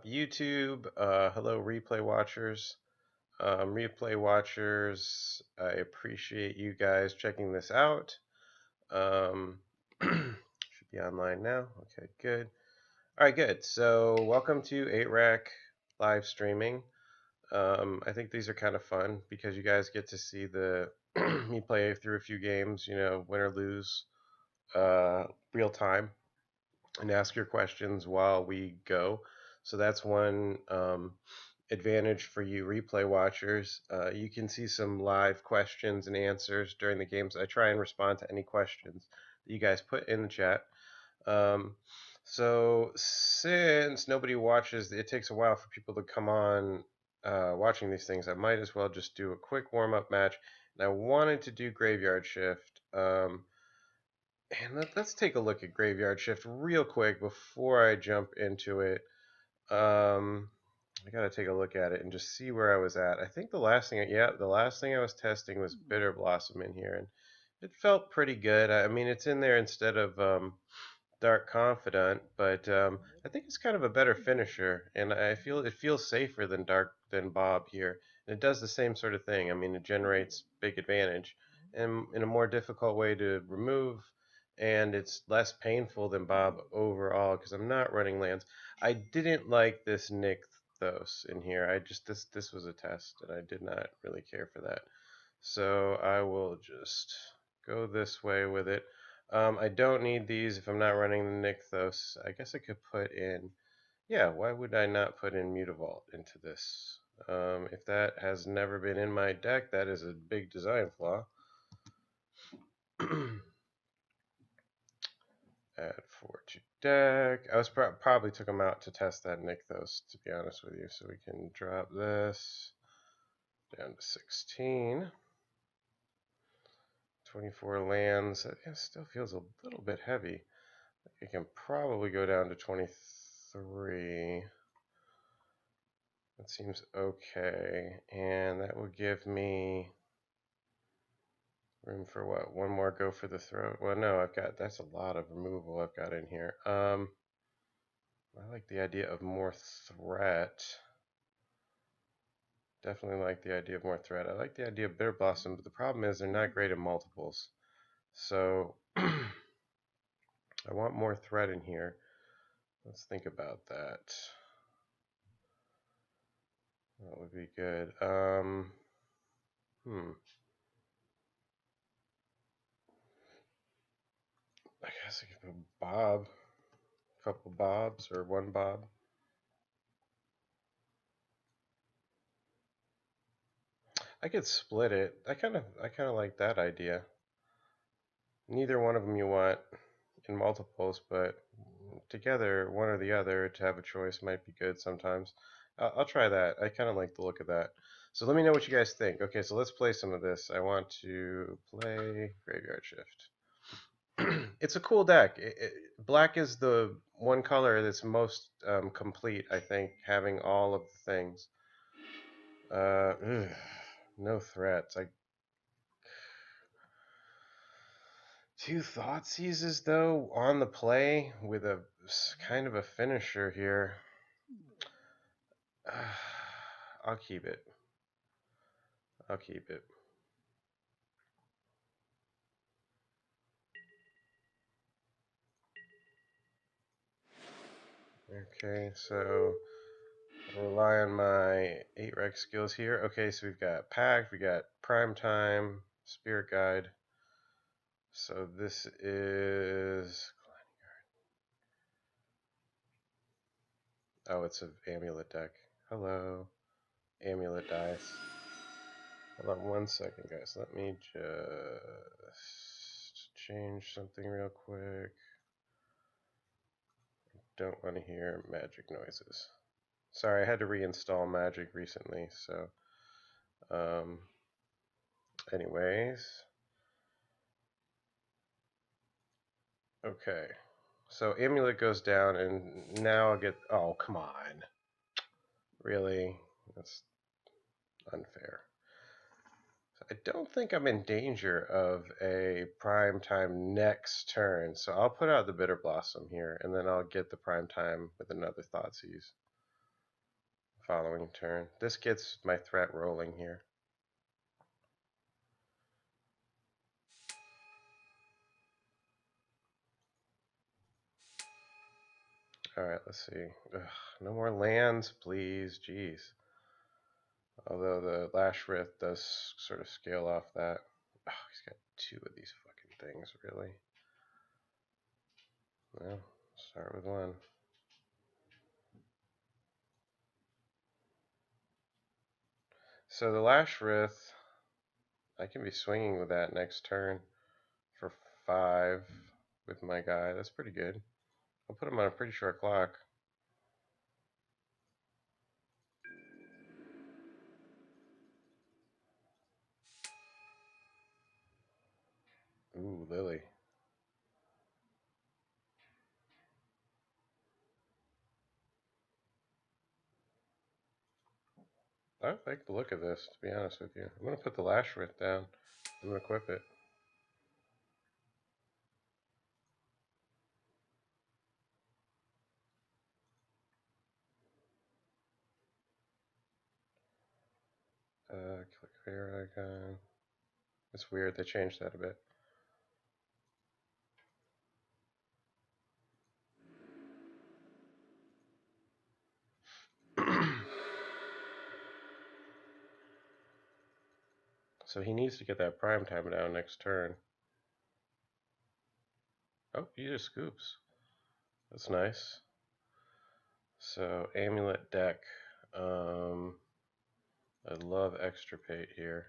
YouTube? Hello, replay watchers. Replay watchers, I appreciate you guys checking this out. Should be online now. Okay, good. All right, good. So, welcome to 8-Rack live streaming. I think these are kind of fun because you guys get to see me play through a few games, win or lose, real time, and ask your questions while we go. So that's one advantage for you replay watchers. You can see some live questions and answers during the games. I try and respond to any questions that you guys put in the chat. So since nobody watches, it takes a while for people to come on watching these things. I might as well just do a quick warm-up match. And I wanted to do Graveyard Shift. And let's take a look at Graveyard Shift real quick before I jump into it. I gotta take a look at it and just see where I was at. I think the last thing I was testing was Bitter Blossom in here, and it felt pretty good. I mean, it's in there instead of Dark Confidant, but I think it's kind of a better finisher, and I feel it feels safer than Bob here. And it does the same sort of thing. I mean, it generates big advantage, and in a more difficult way to remove, and it's less painful than Bob overall because I'm not running lands. I didn't like this Nyxathid in here. This was a test, and I did not really care for that. So I will just go this way with it. I don't need these if I'm not running the Nyxathid. I guess I could put in, yeah, why would I not put in Mutavault into this? If that has never been in my deck, that is a big design flaw. Add 4 to deck. I was probably took them out to test that Nyxathid, to be honest with you. So we can drop this down to 16. 24 lands. It still feels a little bit heavy. It can probably go down to 23. That seems okay. And that will give me room for what? One more go for the throat? Well, no, that's a lot of removal I've got in here. I like the idea of more threat. Definitely like the idea of more threat. I like the idea of Bitter Blossom, but the problem is they're not great at multiples. So I want more threat in here. Let's think about that. That would be good. I guess I could put Bob. A couple Bobs or one Bob. I could split it. I kind of like that idea. Neither one of them you want in multiples, but together, one or the other, to have a choice might be good sometimes. I'll try that. I kind of like the look of that. So let me know what you guys think. Okay, so let's play some of this. I want to play Graveyard Shift. It's a cool deck. Black is the one color that's most complete, I think, having all of the things. No threats. Two Thoughtseizes though on the play with a kind of a finisher here. I'll keep it. I'll keep it. Okay, so I'll rely on my 8-Rec skills here. Okay, so we've got Pact, we got Prime Time, Spirit Guide. So this is... Oh, it's an Amulet deck. Hello. Amulet dice. Hold on one second, guys. Let me just change something real quick. Don't want to hear magic noises. Sorry, I had to reinstall Magic recently, so anyways. Okay. So Amulet goes down, and now I'll get... Oh, come on. Really? That's unfair. So I don't think I'm in danger of a Prime Time next turn, so I'll put out the Bitter Blossom here, and then I'll get the Prime Time with another Thoughtseize. following turn. This gets my threat rolling here. Alright, let's see. Ugh, no more lands, please. Jeez. Although the Lash Wraith does sort of scale off that. Oh, he's got 2 of these fucking things, really. Well, start with 1. So the Lash Wraith, I can be swinging with that next turn for 5 with my guy. That's pretty good. I'll put him on a pretty short clock. Ooh, Lily. I like the look of this, to be honest with you. I'm going to put the Lash Wraith down. I'm going to equip it. Click fair icon. It's weird, they changed that a bit. So he needs to get that prime time down next turn. Oh, he just scoops. That's nice. So Amulet deck. I love Extirpate here.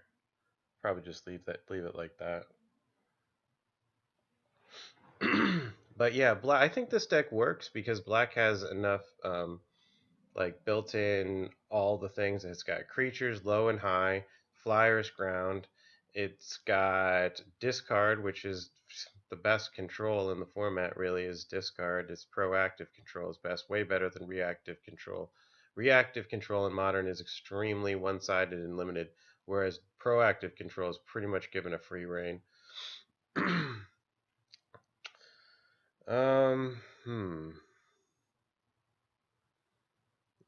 Probably just leave it like that. But yeah, I think this deck works because black has enough like built in all the things. It's got creatures low and high, flyers ground. It's got discard, which is the best control in the format, really, is discard. It's proactive control is best, way better than reactive control. Reactive control in modern is extremely one-sided and limited, whereas proactive control is pretty much given a free reign.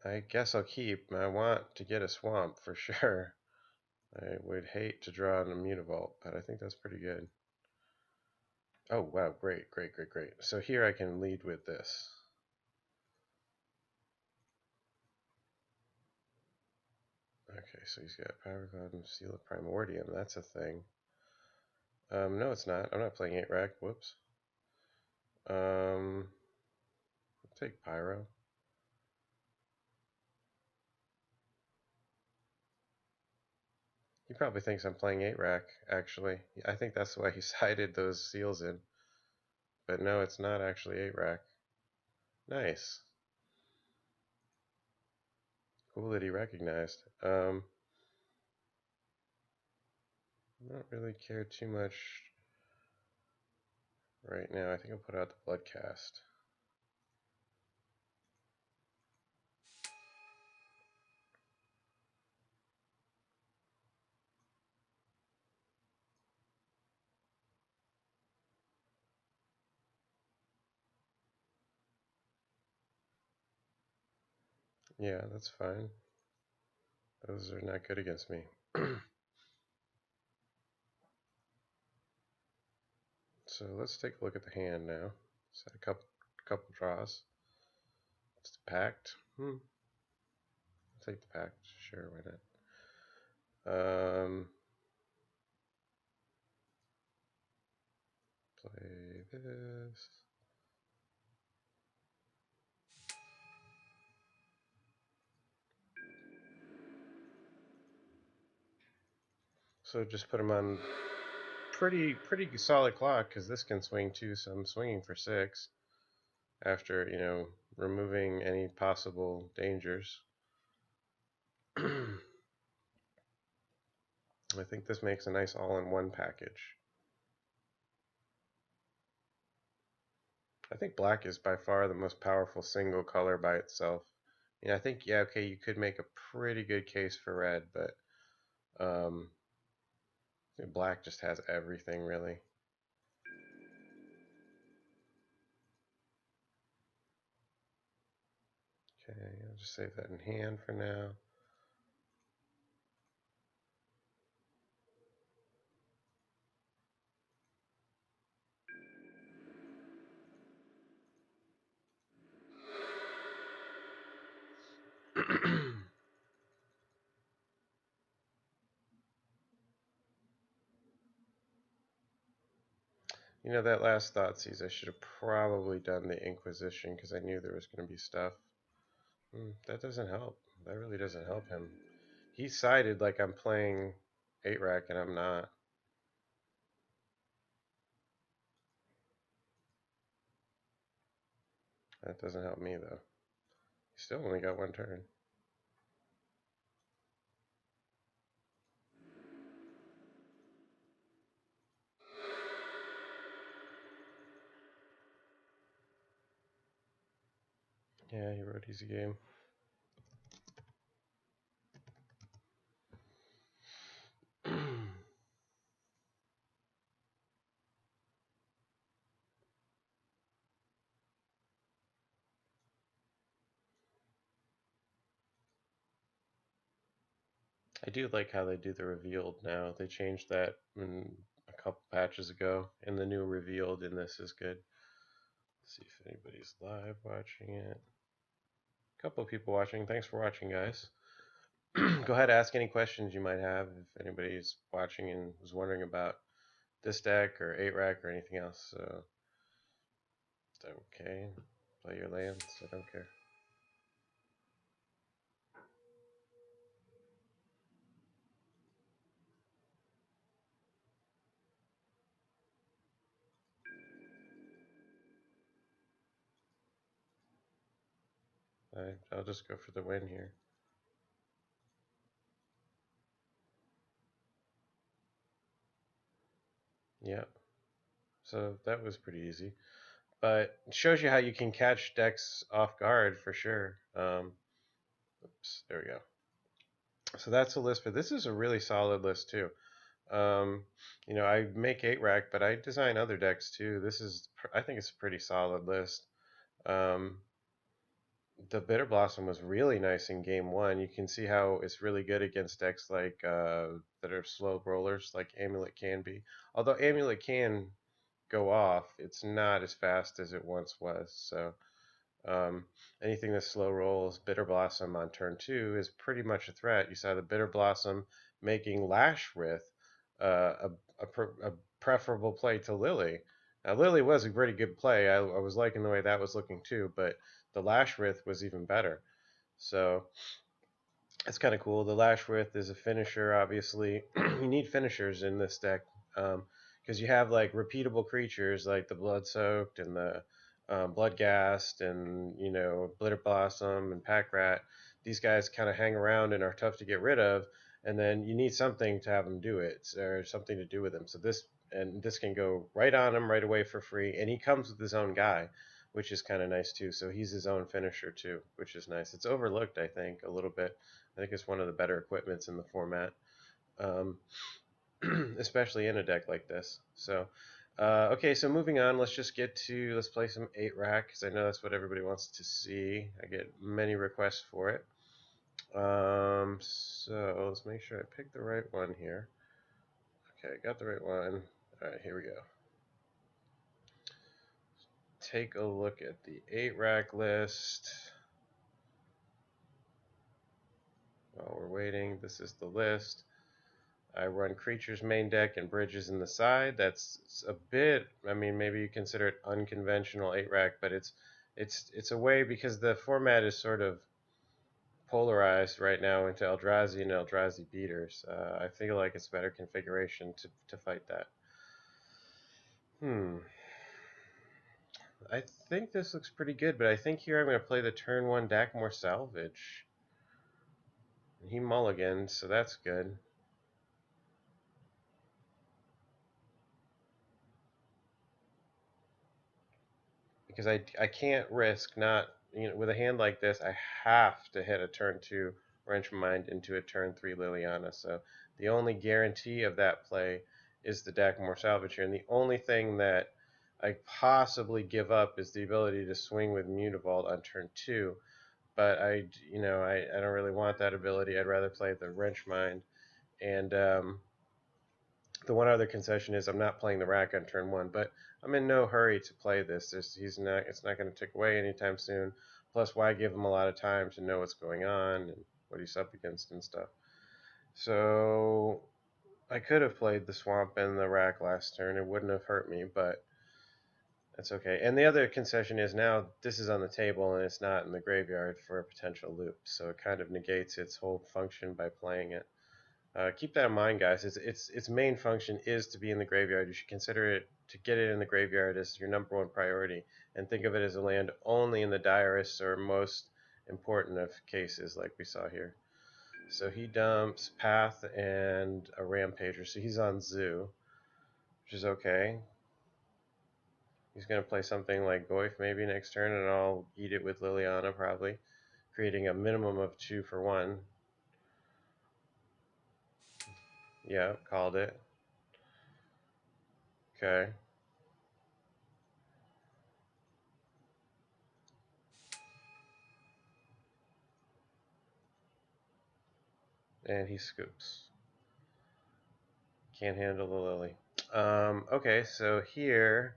I guess I'll keep. I want to get a swamp for sure. I would hate to draw an Mutavault, but I think that's pretty good. Oh, wow, great, great, great, great. So here I can lead with this. Okay, so he's got Power Cloud and Seal of Primordium. That's a thing. No, it's not. I'm not playing 8-rack. Whoops. I'll take Pyro. He probably thinks I'm playing 8-rack, actually. I think that's why he sided those seals in. But no, it's not actually 8-rack. Nice. Cool that he recognized. I don't really care too much right now. I think I'll put out the Bloodcast. Yeah, that's fine. Those are not good against me. So let's take a look at the hand now. Set a couple draws. It's the Pact. I'll take the Pact. Sure, why not? Play this. So just put him on pretty solid clock because this can swing too. So I'm swinging for 6 after removing any possible dangers. I think this makes a nice all-in-one package. I think black is by far the most powerful single color by itself. I think, yeah, okay, you could make a pretty good case for red, but black just has everything, really. Okay, I'll just save that in hand for now. You know, that last Thoughtseize, I should have probably done the Inquisition because I knew there was going to be stuff. That doesn't help. That really doesn't help him. He sided like I'm playing 8-rack and I'm not. That doesn't help me though. He still only got one turn. Yeah, he wrote easy game. I do like how they do the revealed now. They changed that a couple patches ago, and the new revealed in this is good. Let's see if anybody's live watching it. A couple of people watching. Thanks for watching, guys. Go ahead, ask any questions you might have if anybody's watching and was wondering about this deck or 8-rack or anything else. So, is that okay? Play your lands. I don't care. I'll just go for the win here. Yep. So that was pretty easy. But it shows you how you can catch decks off guard for sure. Oops, there we go. So that's a list, but this is a really solid list too. You know, I make 8-rack, but I design other decks too. This is, I think it's a pretty solid list. The Bitter Blossom was really nice in game one. You can see how it's really good against decks like that are slow rollers, like Amulet can be. Although Amulet can go off, it's not as fast as it once was. So anything that slow rolls Bitter Blossom on turn 2 is pretty much a threat. You saw the Bitter Blossom making Lashwrith a preferable play to Lily. Now, Lily was a pretty good play. I was liking the way that was looking too, but the Lashwrith was even better. So it's kind of cool. The Lashwrith is a finisher, obviously. You need finishers in this deck because you have like repeatable creatures like the Blood Soaked and the Bloodghast and, you know, Bitter Blossom and Pack Rat. These guys kind of hang around and are tough to get rid of, and then you need something to have them do it, or something to do with them. So this can go right on him right away for free, and he comes with his own guy, which is kind of nice too. So he's his own finisher too, which is nice. It's overlooked, I think, a little bit. I think it's one of the better equipments in the format, especially in a deck like this. So, okay, so moving on, let's play some 8-rack, because I know that's what everybody wants to see. I get many requests for it. So let's make sure I pick the right one here. Okay, got the right one. All right, here we go. Take a look at the 8-rack list. While we're waiting, this is the list. I run creatures main deck and bridges in the side. That's a bit, I mean, maybe you consider it unconventional 8-rack, but it's a way, because the format is sort of polarized right now into Eldrazi and Eldrazi beaters. I feel like it's better configuration to fight that. I think this looks pretty good, but I think here I'm going to play the turn 1 Dakmor Salvage. He mulligans, so that's good. Because I can't risk not, you know, with a hand like this, I have to hit a turn 2 Wrench Mind into a turn 3 Liliana. So the only guarantee of that play is the Dakmor Salvage here. And the only thing that I possibly give up is the ability to swing with Mutavault on turn 2. but I don't really want that ability. I'd rather play the Wrench Mind. And the one other concession is I'm not playing the rack on turn 1, but I'm in no hurry to play this. It's not going to tick away anytime soon. Plus, why give him a lot of time to know what's going on and what he's up against and stuff. So I could have played the Swamp and the rack last turn. It wouldn't have hurt me, but that's okay. And the other concession is now this is on the table and it's not in the graveyard for a potential loop, so it kind of negates its whole function by playing it. Keep that in mind, guys. Its main function is to be in the graveyard. You should consider it to get it in the graveyard as your #1 priority, and think of it as a land only in the direst or most important of cases, like we saw here. So he dumps Path and a Rampager, so he's on Zoo, which is okay. He's going to play something like Goyf maybe next turn, and I'll eat it with Liliana probably, creating a minimum of 2 for 1. Yeah, called it. Okay. And he scoops. Can't handle the Lily. Okay, so here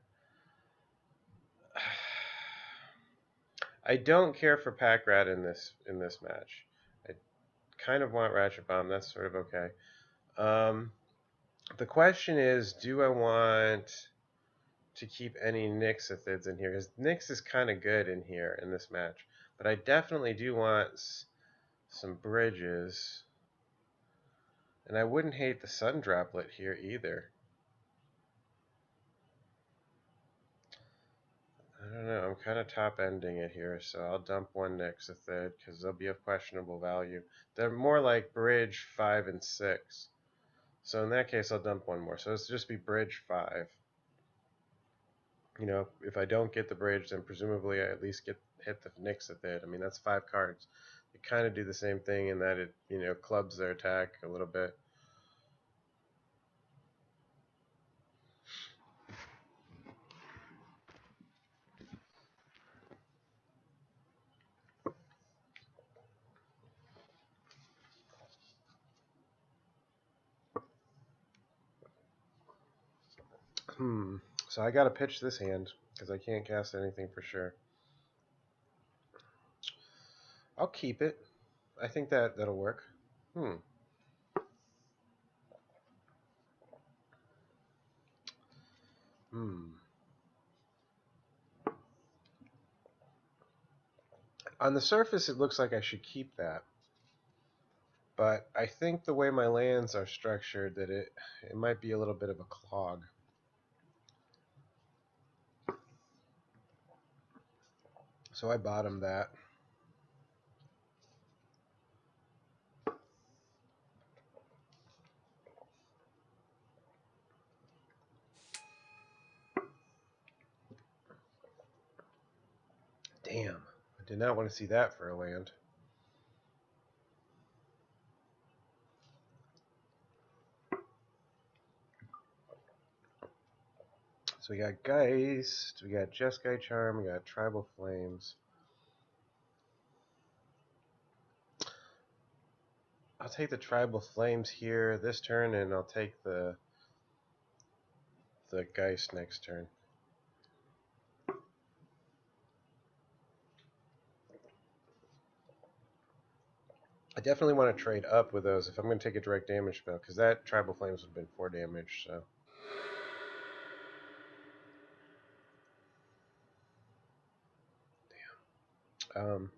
I don't care for Pack Rat in this match. I kind of want Ratchet Bomb. That's sort of okay. The question is, do I want to keep any Nyxathids in here? Because Nyx is kind of good in here in this match, but I definitely do want some bridges, and I wouldn't hate the Sun Droplet here either. I don't know. I'm kind of top ending it here, so I'll dump one Nyxathid because they'll be of questionable value. They're more like bridge 5 and 6. So in that case, I'll dump one more. So it's just be bridge 5. You know, if I don't get the bridge, then presumably I at least hit the Nyxathid. I mean, that's 5 cards. They kind of do the same thing in that it clubs their attack a little bit. So I gotta pitch this hand because I can't cast anything for sure. I'll keep it. I think that'll work. On the surface, it looks like I should keep that. But I think the way my lands are structured that it might be a little bit of a clog. So I bottom that. Damn. I did not want to see that for a land. So we got Geist, we got Jeskai Charm, we got Tribal Flames. I'll take the Tribal Flames here this turn, and I'll take the Geist next turn. I definitely want to trade up with those if I'm going to take a direct damage spell, because that Tribal Flames would have been 4 damage, so. Damn.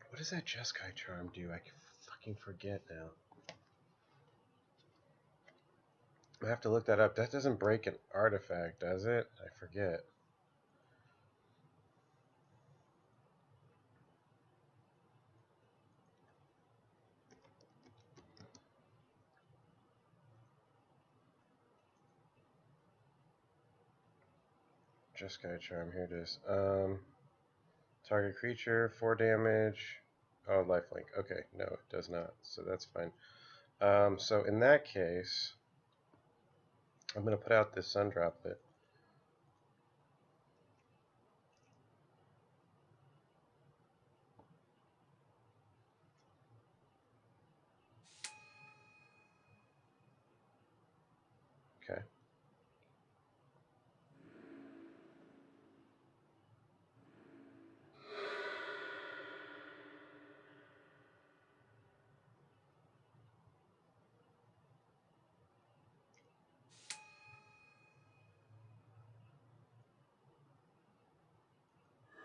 What does that Jeskai Charm do? I fucking forget now. I have to look that up. That doesn't break an artifact, does it? I forget. Jeskai Charm, here it is. Target creature, 4 damage. Oh, lifelink. Okay, no, it does not. So that's fine. So in that case, I'm going to put out this Sun Droplet. Okay.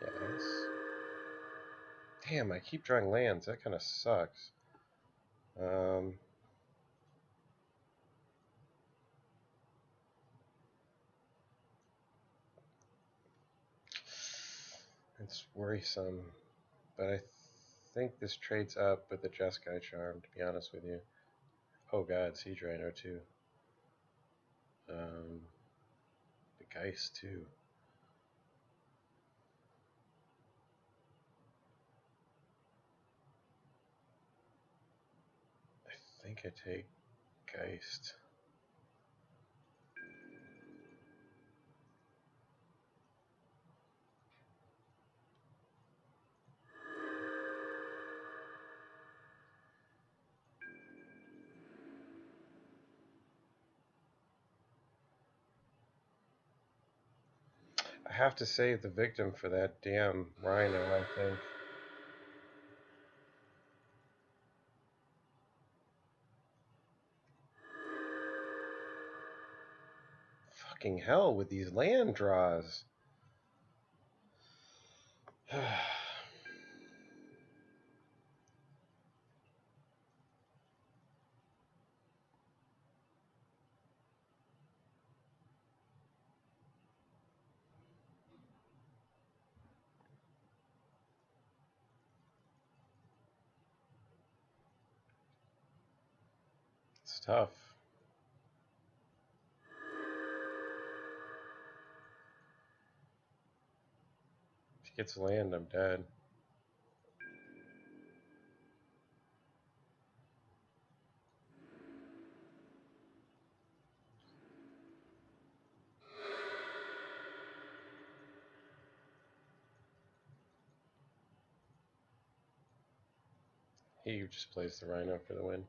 Yes. Damn, I keep drawing lands. That kind of sucks. It's worrisome, but I think this trades up with the Jeskai Charm, to be honest with you. Oh god, Siege Rhino too. The Geist too. I think I take Geist. I have to save the victim for that damn Rhino, I think. Fucking hell with these land draws. It's tough. If he gets land, I'm dead. He just plays the Rhino for the win.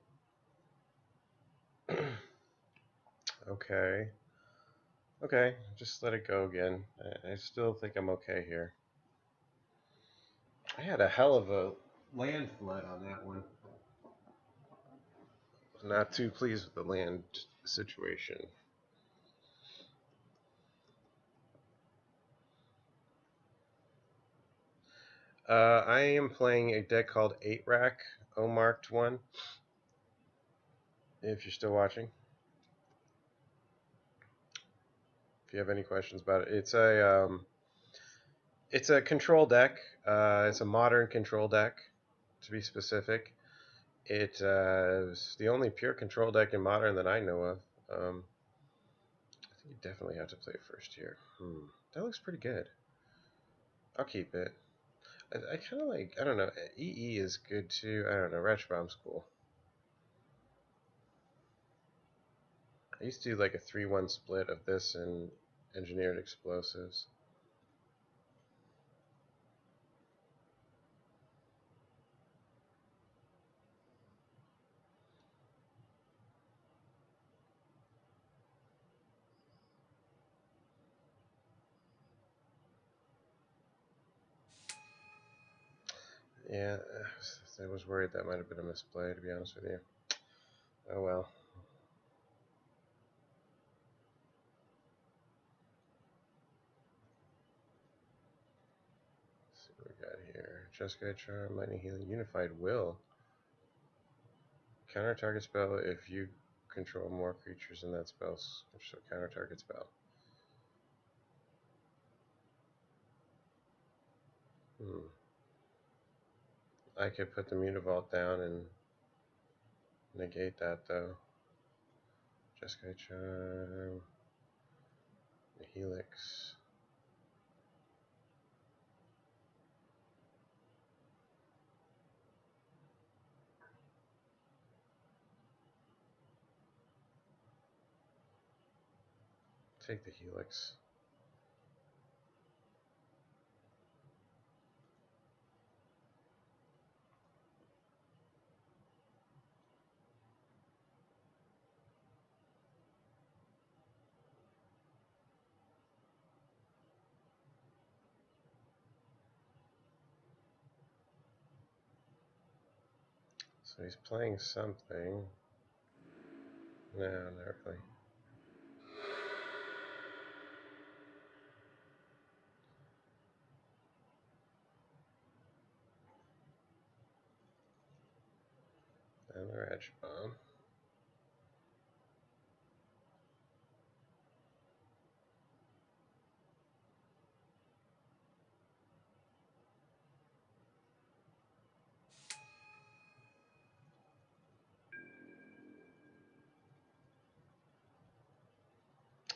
Okay. Okay, just let it go again. I still think I'm okay here. I had a hell of a land flood on that one. Not too pleased with the land situation. I am playing a deck called 8 Rack, O-marked one. If you're still watching. If you have any questions about it. It's a control deck. It's a modern control deck, to be specific. It is the only pure control deck in modern that I know of. I think you definitely have to play first here. That looks pretty good. I'll keep it. I kind of like, I don't know, EE is good too. I don't know, Ratchet Bomb's cool. I used to do like a 3-1 split of this and Engineered Explosives. Yeah, I was worried that might have been a misplay, to be honest with you. Oh well. Let's see what we got here. Jeskai Charm, Lightning Healing, Unified Will. Counter target spell if you control more creatures in that spell. So counter target spell. I could put the Mutavault down and negate that though. Jeskai Charm. The Helix. Take the Helix. So he's playing something. No, not really. And the Ratchet Bomb.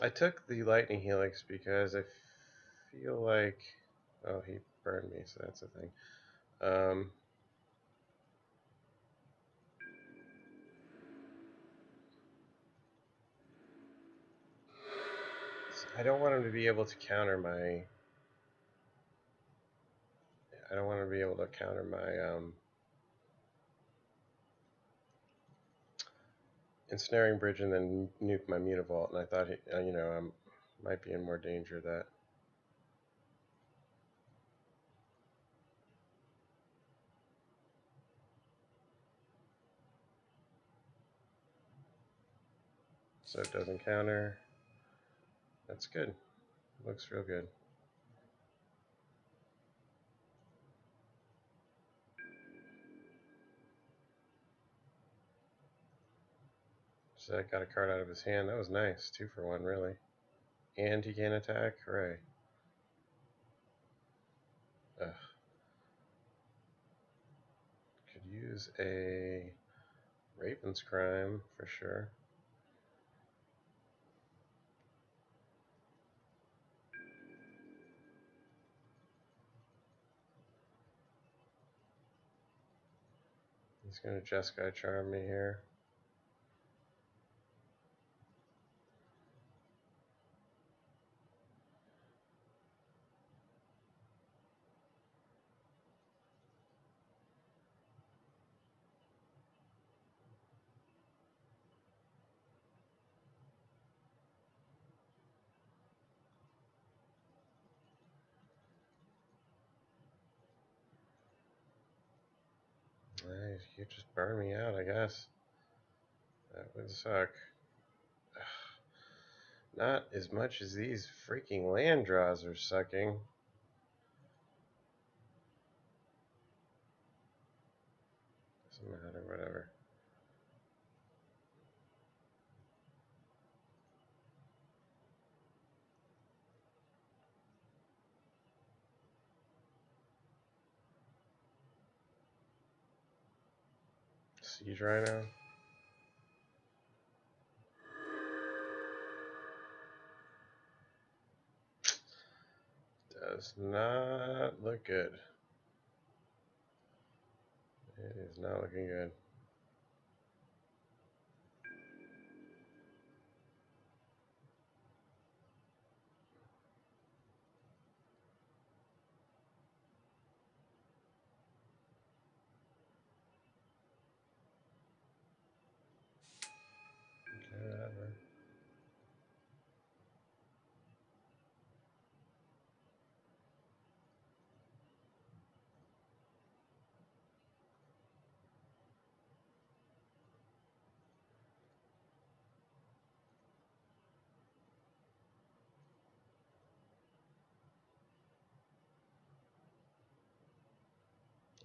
I took the Lightning Helix because I feel like... Oh, he burned me, so that's a thing. I don't want him to be able to counter my... I don't want to be able to counter my Ensnaring Bridge and then nuke my Mutavault, and I thought, you know, I might be in more danger of that. So it doesn't counter. That's good. Looks real good. So I got a card out of his hand. That was nice. 2 for 1, really. And he can't attack? Hooray. Ugh. Could use a Raven's Crime for sure. He's going to Jeskai Charm me here. You just burn me out, I guess. That would suck. Not as much as these freaking land draws are sucking. Doesn't matter, whatever. Siege Rhino. Does not look good. It is not looking good. Okay, whatever.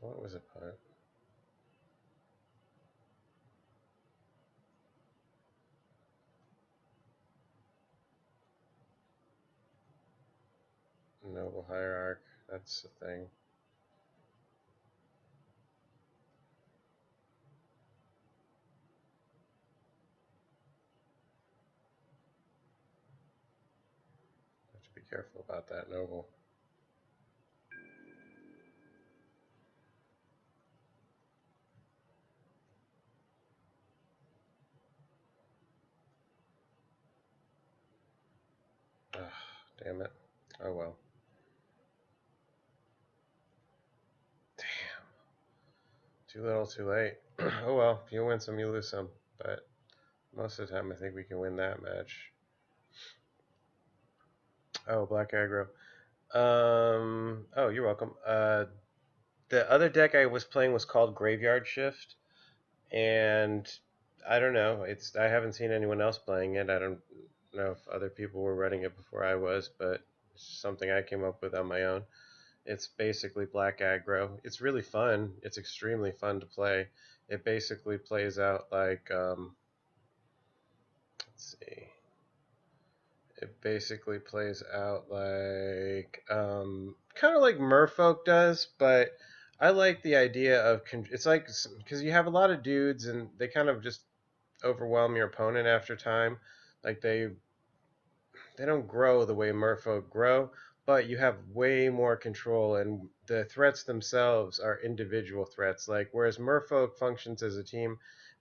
What was it, punt? Noble Hierarch. That's the thing. Have to be careful about that Noble. Ugh, damn it. Oh well. Damn. Too little, too late. Oh well. You win some, you lose some. But most of the time, I think we can win that match. Oh, Black Aggro. Oh, you're welcome. The other deck I was playing was called Graveyard Shift. and I don't know. I haven't seen anyone else playing it. I don't know if other people were running it before I was, but it's something I came up with on my own. It's basically black aggro. It's really fun. It's extremely fun to play. It basically plays out like let's see. It basically plays out like kind of like Merfolk does, but I like the idea of it's like because you have a lot of dudes and they kind of just overwhelm your opponent after time. Like they don't grow the way Merfolk grow, but you have way more control, and the threats themselves are individual threats. Like whereas Merfolk functions as a team,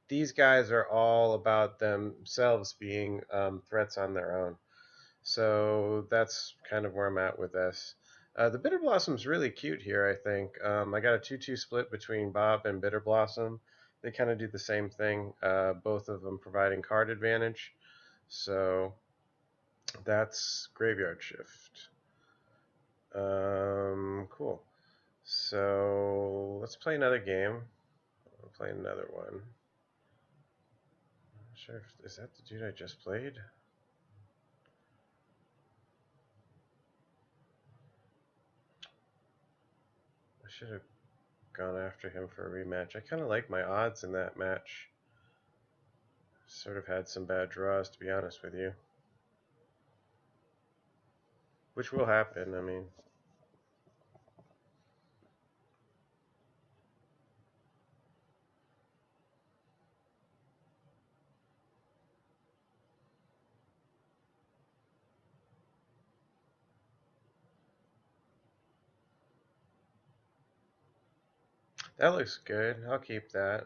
these guys are all about themselves being threats on their own. So that's kind of where I'm at with this. The Bitter Blossom's really cute here, I think. I got a 2-2 split between Bob and Bitter Blossom. They kind of do the same thing, both of them providing card advantage. So that's Graveyard Shift. Cool. So let's play another game. I'll play another one. I'm not sure if, is that the dude I just played? I should have gone after him for a rematch. I kind of like my odds in that match. Sort of had some bad draws, to be honest with you. Which will happen, I mean. That looks good. I'll keep that.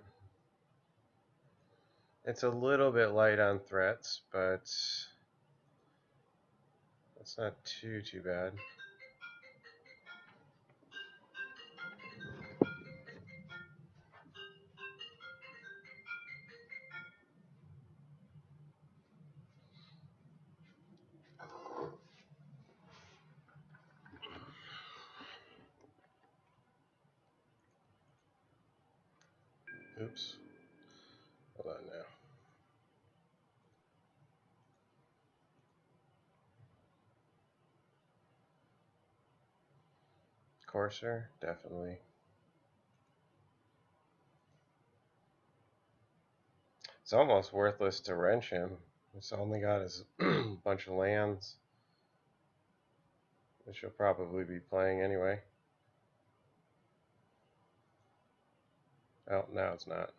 It's a little bit light on threats, but it's not too bad. Oops. Hold on now. Courser, definitely. It's almost worthless to wrench him. It's only got his bunch of lands, which he'll probably be playing anyway. Oh, now it's not.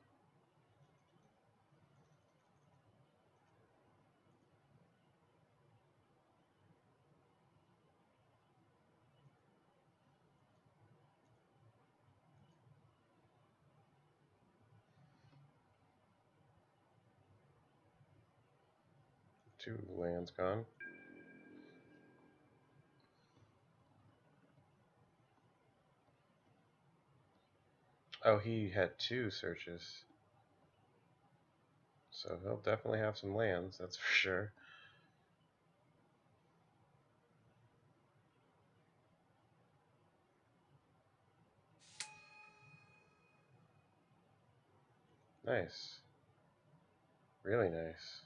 Two lands gone. Oh, he had two searches. So he'll definitely have some lands, that's for sure. Nice. Really nice.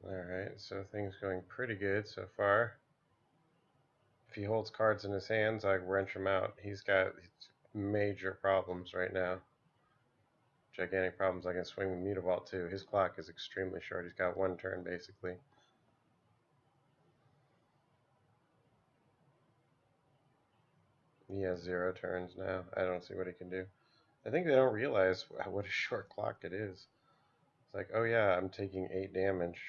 Alright, so things going pretty good so far. If he holds cards in his hands, I wrench him out. He's got major problems right now. Gigantic problems. I can swing with Mutavault too. His clock is extremely short. He's got one turn basically. He has 0 turns now. I don't see what he can do. I think they don't realize what a short clock it is. It's like, oh yeah, I'm taking 8 damage.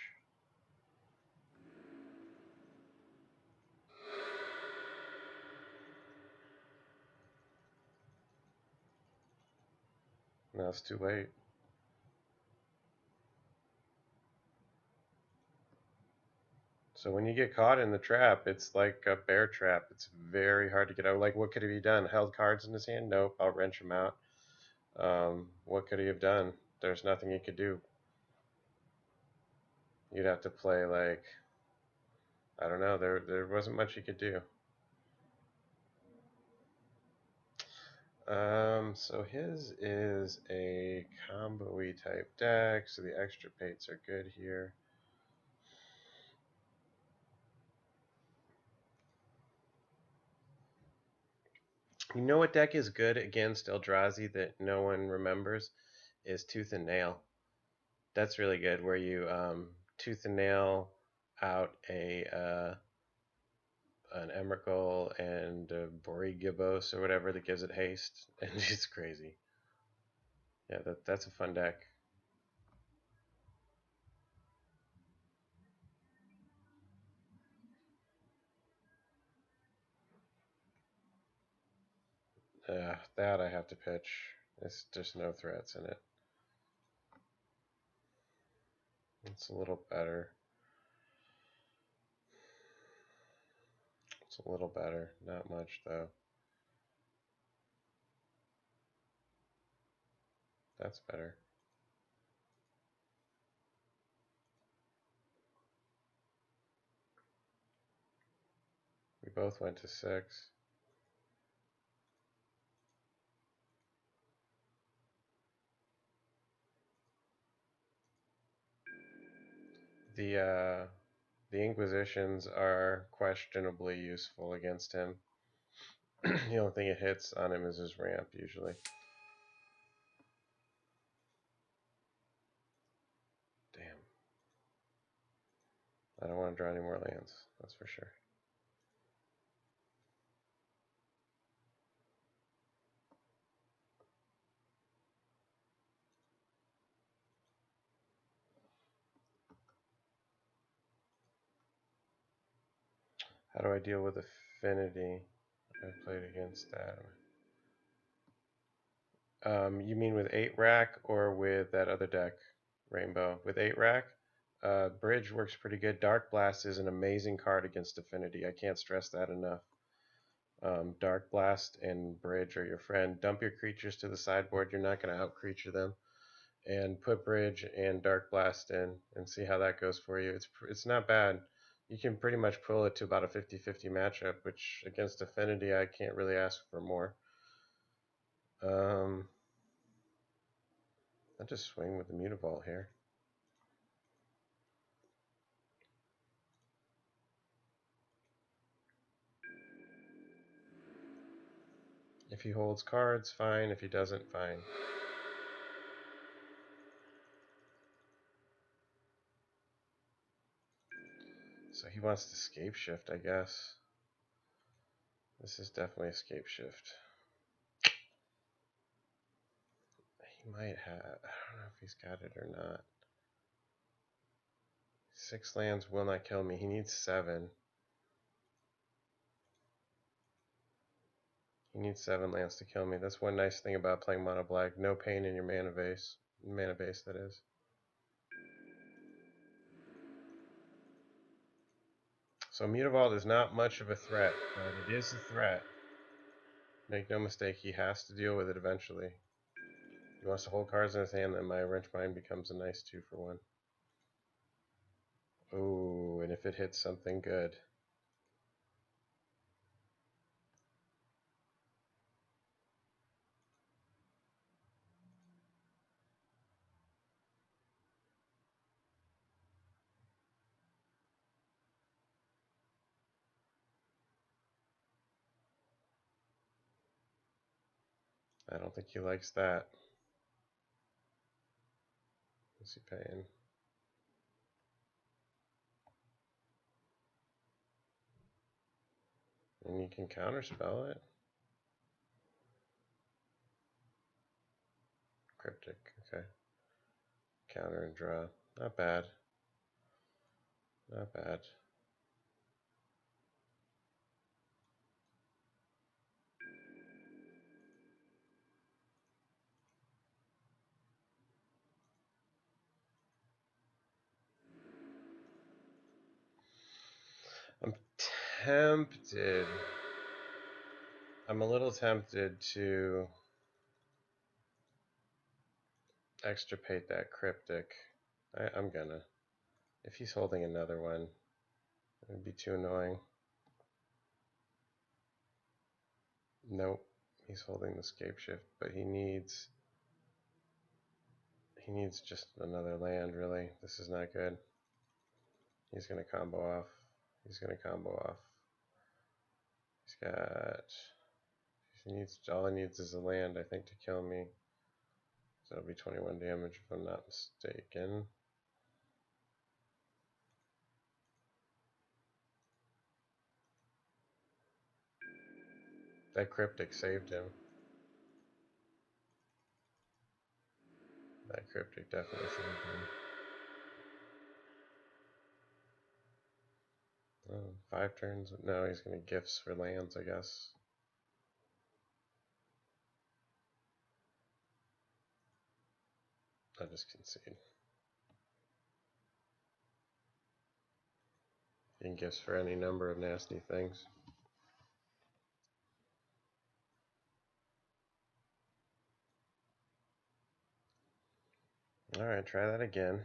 Now it's too late. So when you get caught in the trap, it's like a bear trap. It's very hard to get out. Like, what could he have done? Held cards in his hand? Nope, I'll wrench him out. What could he have done? There's nothing he could do. You'd have to play like, I don't know, there wasn't much he could do. So his is a combo-y type deck, so the Extirpates are good here. You know what deck is good against Eldrazi that no one remembers? Is Tooth and Nail. That's really good, where you Tooth and Nail out an Emrakul and a Borregibbos or whatever that gives it haste, and it's crazy. Yeah, that's a fun deck. That I have to pitch. It's just no threats in it. It's a little better. It's a little better. Not much, though. That's better. We both went to 6. The Inquisitions are questionably useful against him. The only thing it hits on him is his ramp, usually. Damn. I don't want to draw any more lands, that's for sure. How do I deal with Affinity? I played against that. You mean with 8 rack or with that other deck, Rainbow? With 8 rack, Bridge works pretty good. Darkblast is an amazing card against Affinity. I can't stress that enough. Darkblast and Bridge are your friend. Dump your creatures to the sideboard. You're not going to out-creature them. And put Bridge and Darkblast in and see how that goes for you. It's not bad. You can pretty much pull it to about a 50-50 matchup, which against Affinity I can't really ask for more. I'll just swing with the Mutavault here. If he holds cards, fine. If he doesn't, fine. So he wants to scape shift, I guess. This is definitely a scape shift. He might have. I don't know if he's got it or not. 6 lands will not kill me. He needs 7. He needs 7 lands to kill me. That's one nice thing about playing mono black. No pain in your mana base. Mana base, that is. So Mutavault is not much of a threat, but it is a threat. Make no mistake, he has to deal with it eventually. He wants to hold cards in his hand, then my Wrench Mine becomes a nice 2-for-1. Oh, and if it hits something good. I don't think he likes that. What's he paying? And you can counterspell it. Cryptic, okay. Counter and draw. Not bad. Not bad. I'm tempted. I'm a little tempted to extirpate that cryptic. I'm gonna. If he's holding another one, it would be too annoying. Nope, he's holding the scape shift, but he needs just another land, really. This is not good. He's gonna combo off. He's gonna combo off. He's got. All he needs is a land, I think, to kill me. So that'll be 21 damage if I'm not mistaken. That cryptic saved him. That cryptic definitely saved him. Oh, 5 turns? No, he's going to gifts for lands, I guess. I'll just concede. You can gifts for any number of nasty things. Alright, try that again.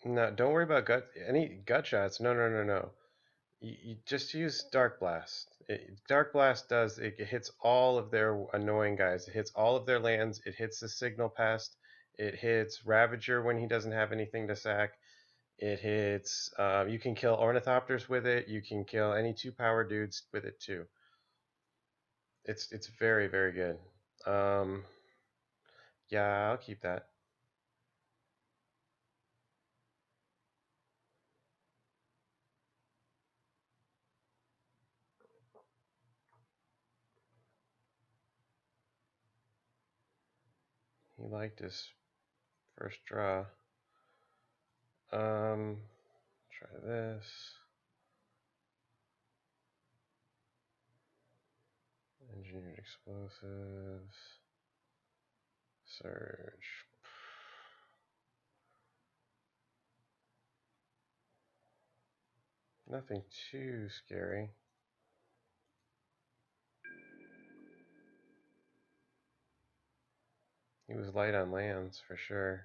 No, don't worry about any gut shots. No. You just use Darkblast. Darkblast does, it hits all of their annoying guys. It hits all of their lands. It hits the Signal Pest. It hits Ravager when he doesn't have anything to sack. It hits, you can kill Ornithopters with it. You can kill any 2-power dudes with it too. It's very, very good. Yeah, I'll keep that. He liked his first draw. Try this. Engineered explosives. Surge. Nothing too scary. He was light on lands for sure.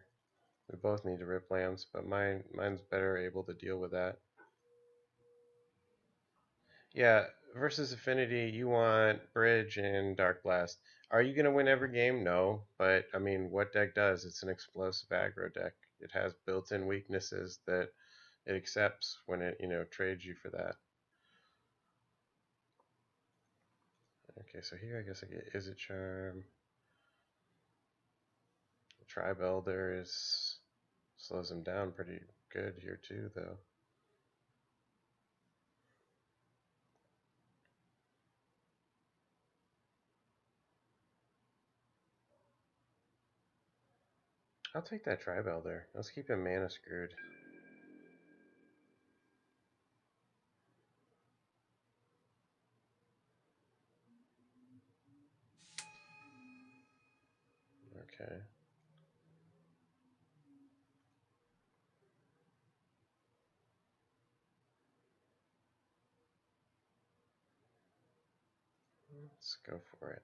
We both need to rip lands, but mine's better able to deal with that. Yeah, versus Affinity, you want Bridge and Darkblast. Are you going to win every game? No, but I mean, what deck does? It's an explosive aggro deck. It has built-in weaknesses that it accepts when it, trades you for that. Okay, so here I guess I get Izzet Charm. The Tribe Elder slows him down pretty good here too, though. I'll take that Tribe Elder. Let's keep him mana screwed. Okay. Let's go for it.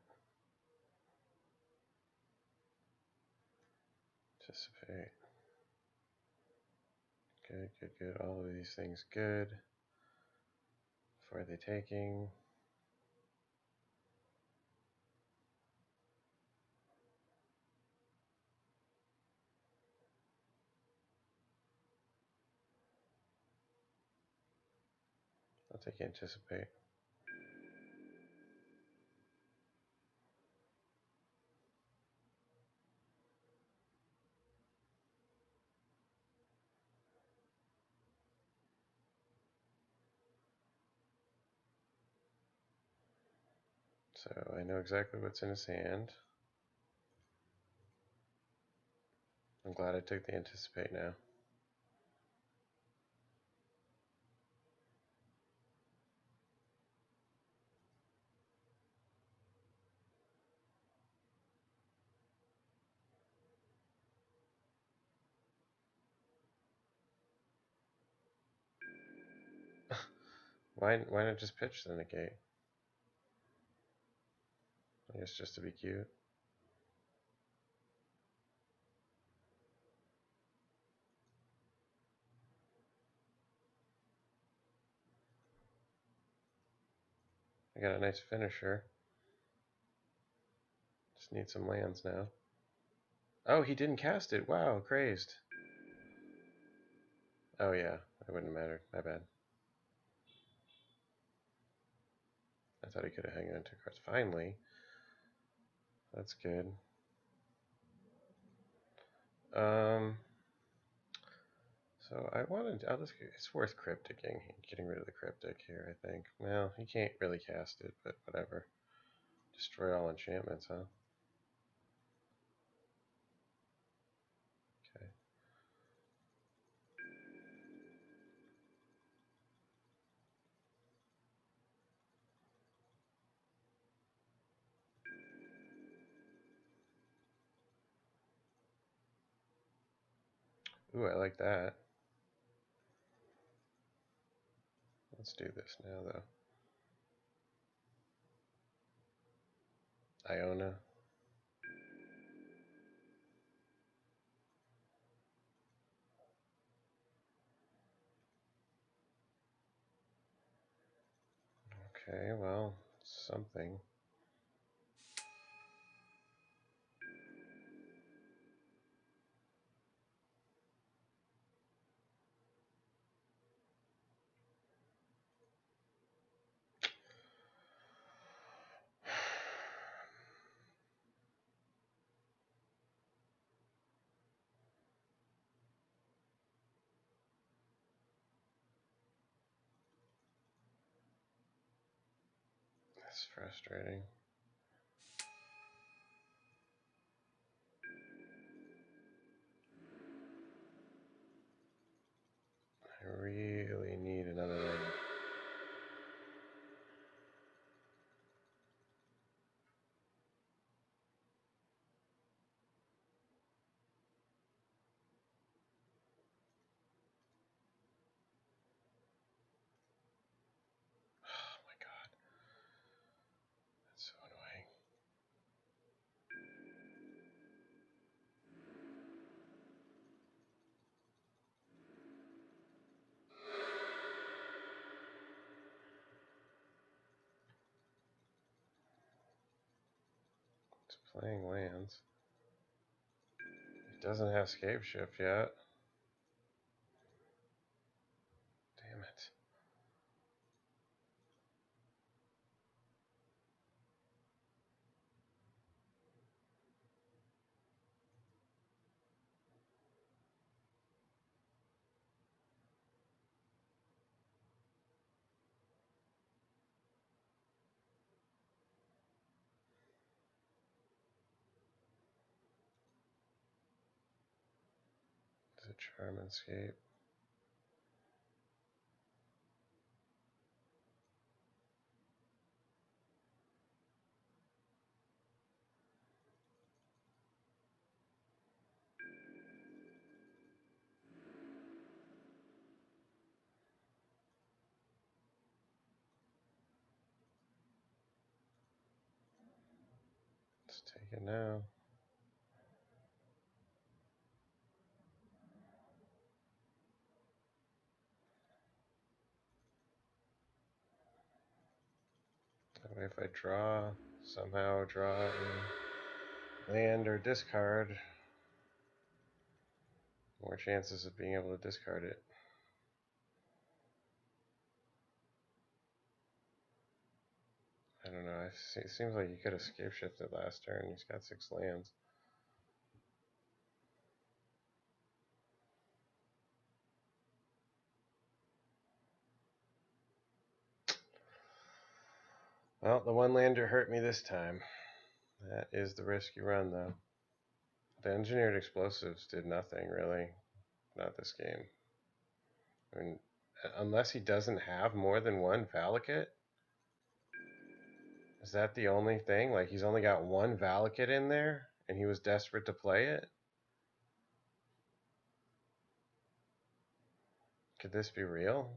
Anticipate. Good. All of these things good. For the taking. I'll take Anticipate. So I know exactly what's in his hand. I'm glad I took the Anticipate now. Why not just pitch the negate? I guess just to be cute. I got a nice finisher. Just need some lands now. Oh, he didn't cast it. Wow, crazed. Oh yeah, it wouldn't have mattered. My bad. I thought he could have hung on 2 cards. Finally. That's good. So I wanted, it's worth crypticking, getting rid of the cryptic here, I think. Well, he can't really cast it, but whatever. Destroy all enchantments, huh? Okay. Ooh, I like that. Let's do this now, though. Iona. Okay, well, something. That's frustrating. I really need another land. Oh my god. That's so annoying. It's playing lands. He doesn't have Scape Shift yet. Damn it. It's a Charm and Escape. Let's take it now. That way if I somehow draw a land or discard, more chances of being able to discard it. I don't know. It seems like he could have Scape Shifted last turn. He's got 6 lands. Well, the one lander hurt me this time. That is the risk you run, though. The Engineered Explosives did nothing, really. Not this game. I mean, unless he doesn't have more than one Valakut? Is that the only thing? Like, he's only got one Valakut in there, and he was desperate to play it? Could this be real?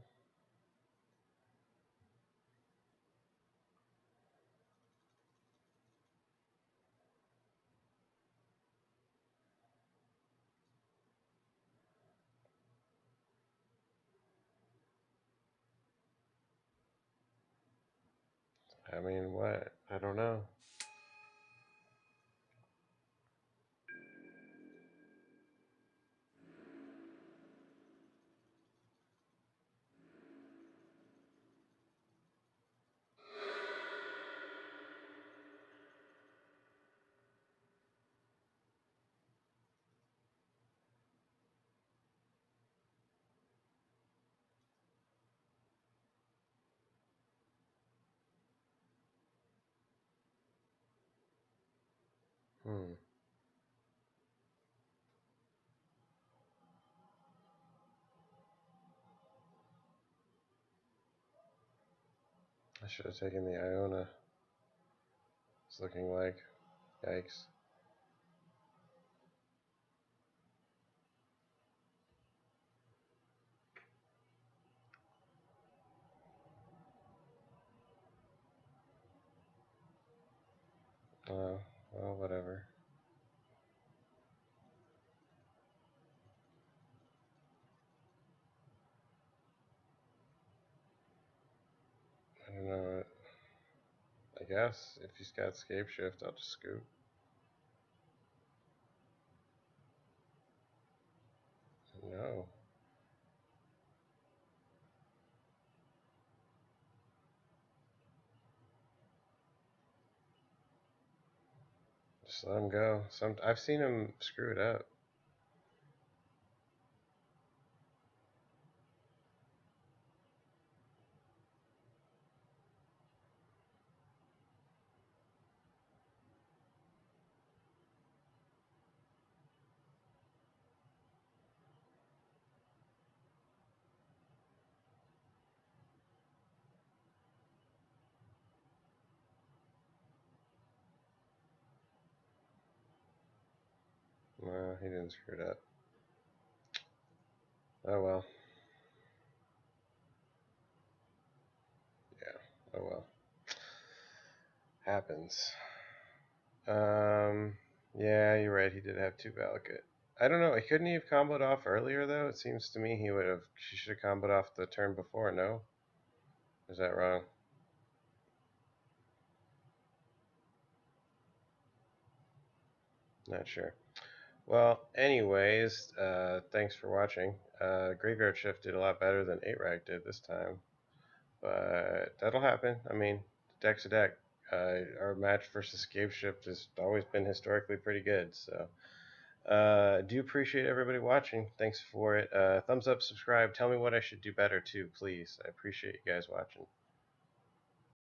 I mean, what? I don't know. Hmm. I should have taken the Iona. It's looking like. Yikes. Well, whatever. I don't know. I guess if he's got scape shift, I'll just scoop. No. Just let him go. I've seen him screw it up. No, he didn't screw it up. Oh well. Yeah. Oh well. Happens. Yeah, you're right. He did have 2 Valakut. I don't know. Couldn't he have comboed off earlier though? It seems to me he would have. She should have comboed off the turn before. No, is that wrong? Not sure. Well, anyways, thanks for watching. Graveyard Shift did a lot better than 8-Rag did this time, but that'll happen. I mean, deck's a deck. Our match versus Escape Shift has always been historically pretty good, so do appreciate everybody watching. Thanks for it. Thumbs up, subscribe. Tell me what I should do better too, please. I appreciate you guys watching.